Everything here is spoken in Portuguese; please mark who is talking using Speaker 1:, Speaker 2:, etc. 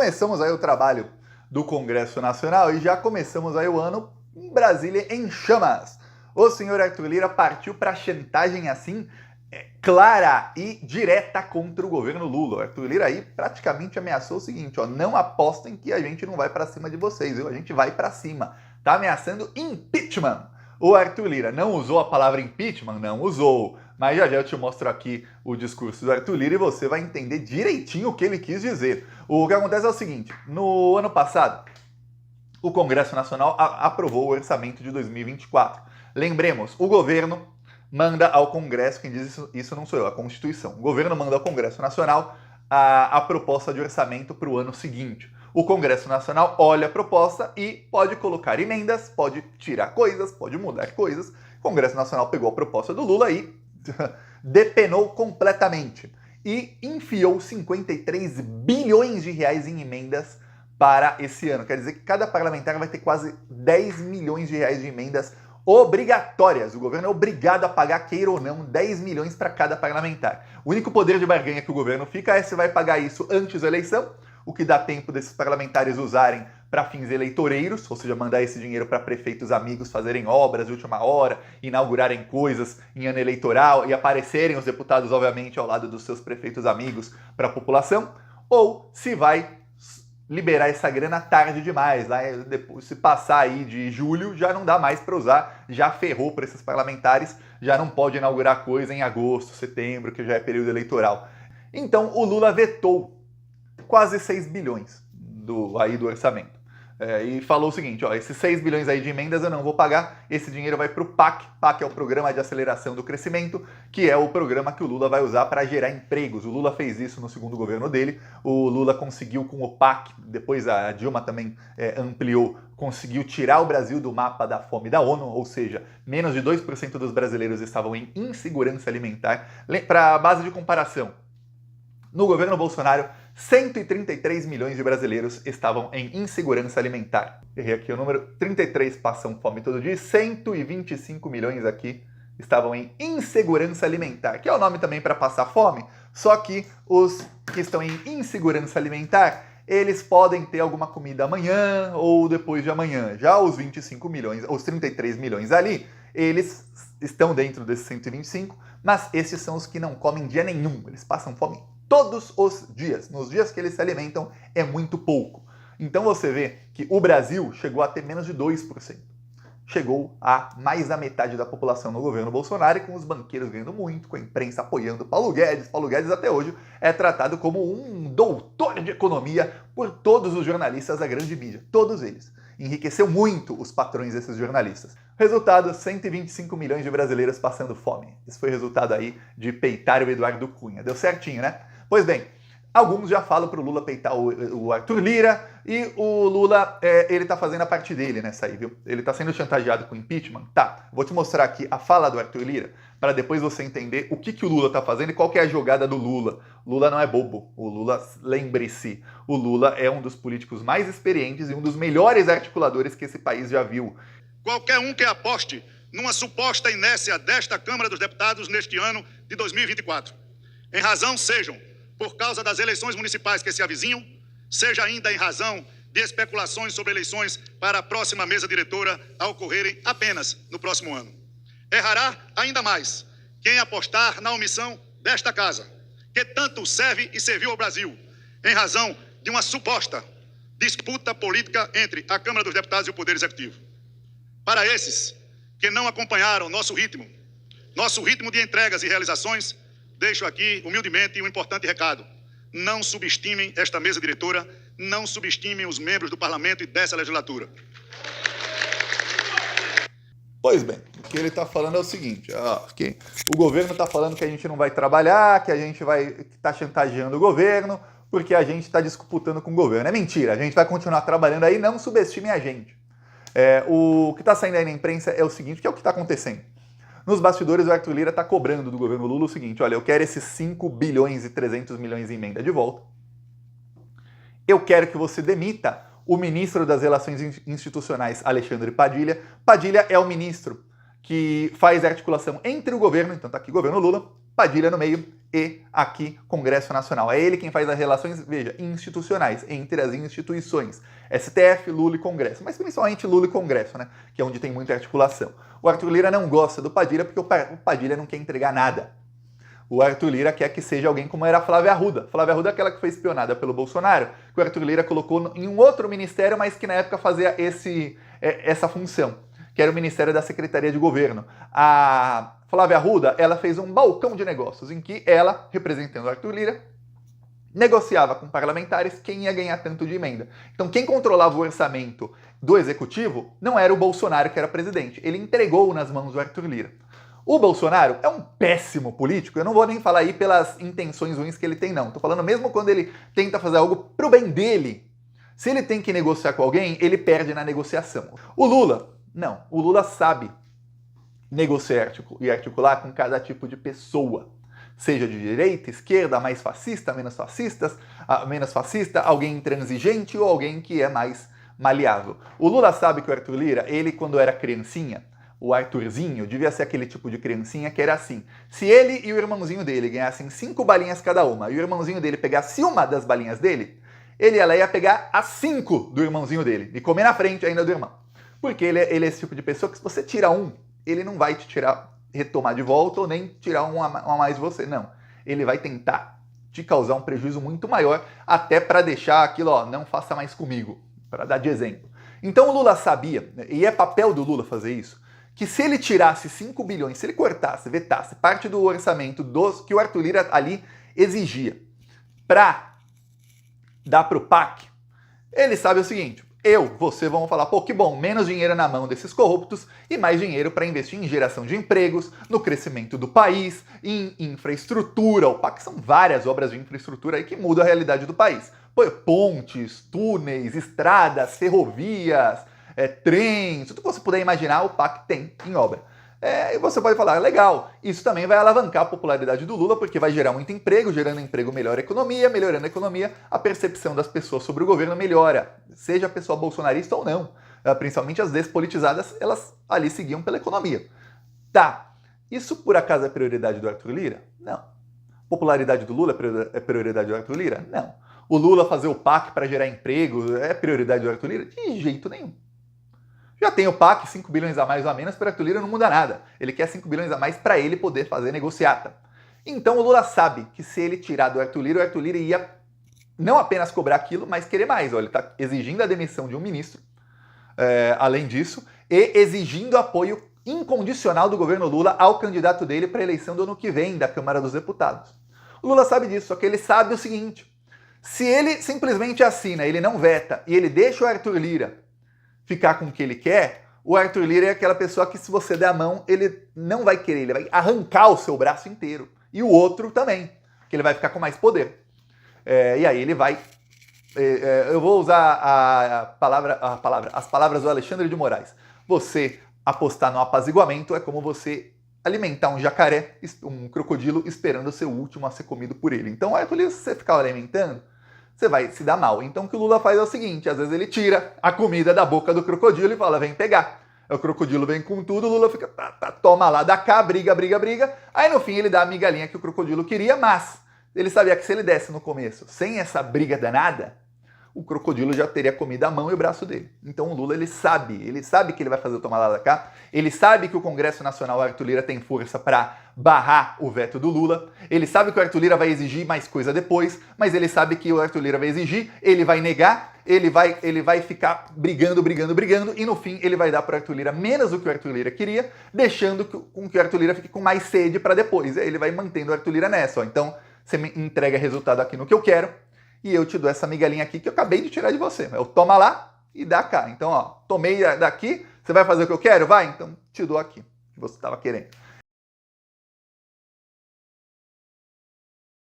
Speaker 1: começamos aí o trabalho do Congresso Nacional e já começamos aí o ano em Brasília em chamas. O senhor Arthur Lira partiu para chantagem assim clara e direta contra o governo Lula. O Arthur Lira aí praticamente ameaçou o seguinte, ó, não apostem que a gente não vai para cima de vocês, viu? A gente vai para cima. Tá ameaçando impeachment. O Arthur Lira não usou a palavra impeachment? Não usou. Mas já eu te mostro aqui o discurso do Arthur Lira e você vai entender direitinho o que ele quis dizer. O que acontece é o seguinte, no ano passado, o Congresso Nacional aprovou o orçamento de 2024. Lembremos, o governo manda ao Congresso, quem diz isso não sou eu, a Constituição. O governo manda ao Congresso Nacional a proposta de orçamento para o ano seguinte. O Congresso Nacional olha a proposta e pode colocar emendas, pode tirar coisas, pode mudar coisas. O Congresso Nacional pegou a proposta do Lula e depenou completamente. E enfiou 53 bilhões de reais em emendas para esse ano. Quer dizer que cada parlamentar vai ter quase 10 milhões de reais de emendas obrigatórias. O governo é obrigado a pagar, queira ou não, 10 milhões para cada parlamentar. O único poder de barganha que o governo fica é se vai pagar isso antes da eleição, o que dá tempo desses parlamentares usarem para fins eleitoreiros, ou seja, mandar esse dinheiro para prefeitos amigos fazerem obras de última hora, inaugurarem coisas em ano eleitoral e aparecerem os deputados, obviamente, ao lado dos seus prefeitos amigos para a população, ou se vai liberar essa grana tarde demais, lá depois, se passar aí de julho já não dá mais para usar, já ferrou para esses parlamentares, já não pode inaugurar coisa em agosto, setembro, que já é período eleitoral. Então o Lula vetou quase 6 bilhões do orçamento. E falou o seguinte, ó, esses 6 bilhões aí de emendas eu não vou pagar, esse dinheiro vai para o PAC. PAC é o Programa de Aceleração do Crescimento, que é o programa que o Lula vai usar para gerar empregos. O Lula fez isso no segundo governo dele, o Lula conseguiu com o PAC, depois a Dilma também ampliou, conseguiu tirar o Brasil do mapa da fome da ONU, ou seja, menos de 2% dos brasileiros estavam em insegurança alimentar. Para base de comparação, no governo Bolsonaro, 133 milhões de brasileiros estavam em insegurança alimentar. Errei aqui o número, 33 passam fome todo dia, 125 milhões aqui estavam em insegurança alimentar, que é o nome também para passar fome, só que os que estão em insegurança alimentar, eles podem ter alguma comida amanhã ou depois de amanhã. Já os 25 milhões, os 33 milhões ali, eles estão dentro desses 125, mas esses são os que não comem dia nenhum, eles passam fome todos os dias. Nos dias que eles se alimentam é muito pouco. Então você vê que o Brasil chegou a ter menos de 2%. Chegou a mais da metade da população no governo Bolsonaro e com os banqueiros ganhando muito, com a imprensa apoiando Paulo Guedes. Paulo Guedes até hoje é tratado como um doutor de economia por todos os jornalistas da grande mídia. Todos eles. Enriqueceu muito os patrões desses jornalistas. Resultado, 125 milhões de brasileiros passando fome. Esse foi o resultado aí de peitar o Eduardo Cunha. Deu certinho, né? Pois bem, alguns já falam para o Lula peitar o Arthur Lira e o Lula, ele tá fazendo a parte dele nessa aí, viu? Ele tá sendo chantageado com impeachment? Tá, vou te mostrar aqui a fala do Arthur Lira para depois você entender o que o Lula tá fazendo e qual que é a jogada do Lula. O Lula não é bobo, o Lula, lembre-se, o Lula é um dos políticos mais experientes e um dos melhores articuladores que esse país já viu.
Speaker 2: Qualquer um que aposte numa suposta inércia desta Câmara dos Deputados neste ano de 2024, em razão sejam por causa das eleições municipais que se avizinham, seja ainda em razão de especulações sobre eleições para a próxima mesa diretora a ocorrerem apenas no próximo ano. Errará ainda mais quem apostar na omissão desta casa, que tanto serve e serviu ao Brasil, em razão de uma suposta disputa política entre a Câmara dos Deputados e o Poder Executivo. Para esses que não acompanharam nosso ritmo de entregas e realizações, deixo aqui, humildemente, um importante recado. Não subestimem esta mesa diretora, não subestimem os membros do Parlamento e dessa legislatura.
Speaker 1: Pois bem, o que ele está falando é o seguinte, que o governo está falando que a gente não vai trabalhar, que a gente está chantageando o governo, porque a gente está disputando com o governo. É mentira, a gente vai continuar trabalhando aí, não subestimem a gente. O que está saindo aí na imprensa é o seguinte, que é o que está acontecendo. Nos bastidores, o Arthur Lira está cobrando do governo Lula o seguinte, olha, eu quero esses 5 bilhões e 300 milhões em emenda de volta. Eu quero que você demita o ministro das Relações Institucionais, Alexandre Padilha. Padilha é o ministro que faz a articulação entre o governo, então tá aqui o governo Lula, Padilha no meio, e aqui Congresso Nacional. É ele quem faz as relações, veja, institucionais, entre as instituições. STF, Lula e Congresso, mas principalmente Lula e Congresso, né? Que é onde tem muita articulação. O Arthur Lira não gosta do Padilha porque o Padilha não quer entregar nada. O Arthur Lira quer que seja alguém como era a Flávia Arruda. Flávia Arruda é aquela que foi espionada pelo Bolsonaro, que o Arthur Lira colocou em um outro ministério, mas que na época fazia essa função, que era o Ministério da Secretaria de Governo. A Flávia Arruda, ela fez um balcão de negócios, em que ela, representando o Arthur Lira, negociava com parlamentares quem ia ganhar tanto de emenda. Então quem controlava o orçamento do Executivo não era o Bolsonaro, que era presidente. Ele entregou nas mãos do Arthur Lira. O Bolsonaro é um péssimo político, eu não vou nem falar aí pelas intenções ruins que ele tem, não. Tô falando mesmo quando ele tenta fazer algo pro bem dele. Se ele tem que negociar com alguém, ele perde na negociação. O Lula, não. O Lula sabe negociar e articular com cada tipo de pessoa. Seja de direita, esquerda, mais fascista, menos fascista, alguém intransigente ou alguém que é mais maleável. O Lula sabe que o Arthur Lira, ele quando era criancinha, o Arthurzinho devia ser aquele tipo de criancinha que era assim. Se ele e o irmãozinho dele ganhassem 5 balinhas cada uma e o irmãozinho dele pegasse uma das balinhas dele, ela ia pegar as 5 do irmãozinho dele e comer na frente ainda do irmão. Porque ele é esse tipo de pessoa que se você tira um, ele não vai te retomar de volta ou nem tirar um a mais de você. Não. Ele vai tentar te causar um prejuízo muito maior até para deixar aquilo, ó, não faça mais comigo, para dar de exemplo. Então o Lula sabia, e é papel do Lula fazer isso, que se ele tirasse 5 bilhões, se ele cortasse, vetasse parte do orçamento que o Arthur Lira ali exigia para dar para o PAC, ele sabe o seguinte, você vamos falar, pô, que bom, menos dinheiro na mão desses corruptos e mais dinheiro para investir em geração de empregos, no crescimento do país, em infraestrutura. O PAC são várias obras de infraestrutura aí que mudam a realidade do país. Pontes, túneis, estradas, ferrovias, trens, tudo que você puder imaginar, o PAC tem em obra. E você pode falar, legal, isso também vai alavancar a popularidade do Lula, porque vai gerar muito emprego, gerando emprego melhora a economia, melhorando a economia, a percepção das pessoas sobre o governo melhora, seja a pessoa bolsonarista ou não. Principalmente as despolitizadas, elas ali seguiam pela economia. Tá, isso por acaso é prioridade do Arthur Lira? Não. Popularidade do Lula é prioridade do Arthur Lira? Não. O Lula fazer o PAC para gerar emprego é prioridade do Arthur Lira? De jeito nenhum. Já tem o PAC, 5 bilhões a mais ou a menos, para o Arthur Lira não muda nada. Ele quer 5 bilhões a mais para ele poder fazer negociata. Então o Lula sabe que se ele tirar do Arthur Lira ia não apenas cobrar aquilo, mas querer mais. Ele está exigindo a demissão de um ministro, além disso, e exigindo apoio incondicional do governo Lula ao candidato dele para a eleição do ano que vem da Câmara dos Deputados. O Lula sabe disso, só que ele sabe o seguinte, se ele simplesmente assina, ele não veta, e ele deixa o Arthur Lira ficar com o que ele quer, o Arthur Lira é aquela pessoa que se você der a mão, ele não vai querer, ele vai arrancar o seu braço inteiro. E o outro também, que ele vai ficar com mais poder. E aí ele vai... eu vou usar as palavras do Alexandre de Moraes. Você apostar no apaziguamento é como você alimentar um jacaré, um crocodilo, esperando ser o último a ser comido por ele. Então o Arthur Lira, se você ficar alimentando, você vai se dar mal. Então o que o Lula faz é o seguinte, às vezes ele tira a comida da boca do crocodilo e fala, vem pegar. O crocodilo vem com tudo, o Lula fica, toma lá, dá cá, briga. Aí no fim ele dá a migalhinha que o crocodilo queria, mas ele sabia que se ele desse no começo, sem essa briga danada, o crocodilo já teria comido a mão e o braço dele. Então o Lula, ele sabe que ele vai fazer o tomar lá da cá, ele sabe que o Congresso Nacional, o Arthur Lira, tem força para barrar o veto do Lula, ele sabe que o Arthur Lira vai exigir mais coisa depois, mas ele sabe que o Arthur Lira vai exigir, ele vai negar, ele vai ficar brigando, e no fim ele vai dar para o Arthur Lira menos do que o Arthur Lira queria, deixando com que o Arthur Lira fique com mais sede para depois. Ele vai mantendo o Arthur Lira nessa, ó. Então você me entrega resultado aqui no que eu quero, e eu te dou essa migalhinha aqui que eu acabei de tirar de você. Eu toma lá e dá cá. Então, ó, tomei daqui, você vai fazer o que eu quero? Vai? Então te dou aqui, que você estava querendo.